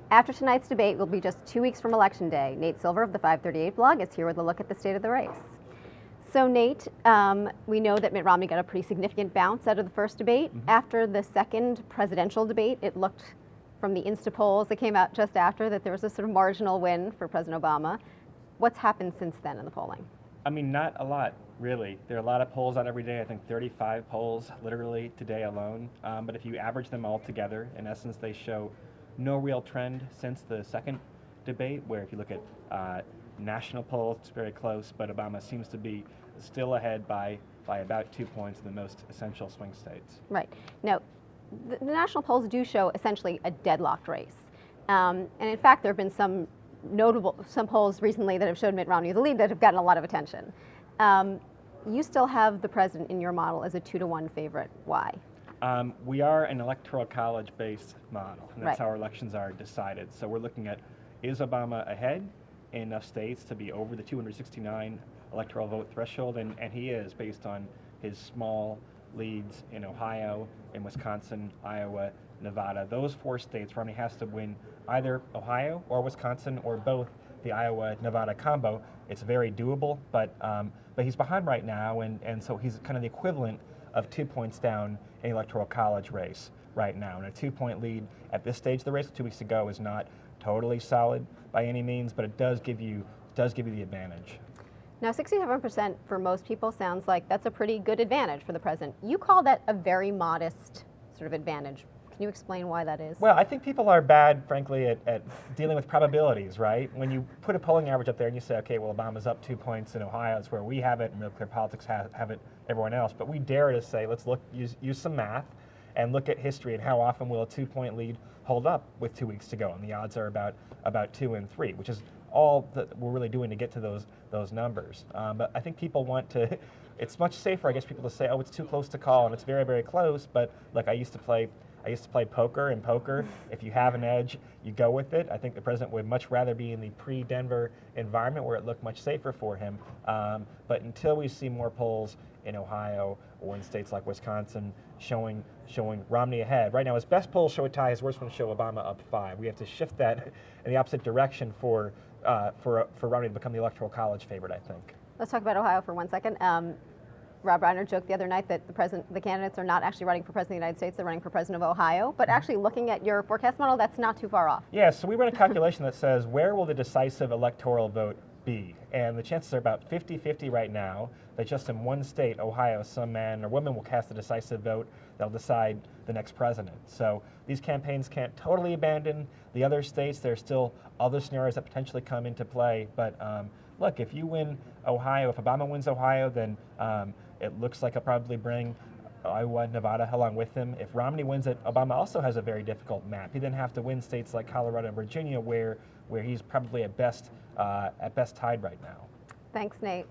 After tonight's debate will be just 2 weeks from Election Day. Nate Silver of the 538 blog is here with a look at the state of the race. So Nate, we know that Mitt Romney got a pretty significant bounce out of the first debate. After the second presidential debate, it looked from the Insta polls that came out just after that there was a sort of marginal win for President Obama. What's happened since then in the polling? I mean, not a lot, really. There are a lot of polls out every day. I think 35 polls literally today alone. But if you average them all together, in essence, they show no real trend since the second debate, where if you look at national polls, it's very close, but Obama seems to be still ahead by about 2 points in the most essential swing states. Right. Now, the national polls do show essentially a deadlocked race. And in fact, there have been some polls recently that have showed Mitt Romney the lead that have gotten a lot of attention. You still have the president in your model as a 2-to-1 favorite. Why? We are an electoral college-based model, and that's Right. how our elections are decided. So we're looking at, is Obama ahead in enough states to be over the 269 electoral vote threshold? And he is, based on his small leads in Ohio, in Wisconsin, Iowa, Nevada. Those 4 states, Romney has to win either Ohio or Wisconsin or both the Iowa-Nevada combo. It's very doable, but he's behind right now, and so he's kind of the equivalent of 2 points down in the electoral college race right now. And a 2-point lead at this stage of the race 2 weeks ago is not totally solid by any means, but it does give you the advantage. Now, 67% for most people sounds like that's a pretty good advantage for the president. You call that a very modest sort of advantage. Can you explain why that is? Well, I think people are bad, frankly, at dealing with probabilities, right? When you put a polling average up there and you say, okay, well, Obama's up 2 points in Ohio, it's where we have it, and Real Clear Politics have it everyone else. But we dare to say, let's use some math and look at history and how often will a 2-point lead hold up with 2 weeks to go. And the odds are about 2 and 3, which is all that we're really doing to get to those numbers. But I think people want to, it's much safer, I guess, people to say, oh, it's too close to call, and it's very, very close. But look, I used to play poker, and poker, if you have an edge, you go with it. I think the president would much rather be in the pre-Denver environment where it looked much safer for him. But until we see more polls in Ohio or in states like Wisconsin showing Romney ahead. Right now, his best polls show a tie, his worst ones show Obama up 5. We have to shift that in the opposite direction for Romney to become the electoral college favorite, I think. Let's talk about Ohio for 1 second. Rob Reiner joked the other night that the candidates are not actually running for president of the United States, they're running for president of Ohio. But actually, looking at your forecast model, that's not too far off. Yeah, so we ran a calculation that says, where will the decisive electoral vote be? And the chances are about 50-50 right now that just in one state, Ohio, some man or woman will cast a decisive vote that'll decide the next president. So these campaigns can't totally abandon the other states. There's still other scenarios that potentially come into play. But look, if you win Ohio, if Obama wins Ohio, then it looks like he'll probably bring Iowa, Nevada along with him. If Romney wins it, Obama also has a very difficult map. He then have to win states like Colorado and Virginia, where he's probably at best tied right now. Thanks, Nate.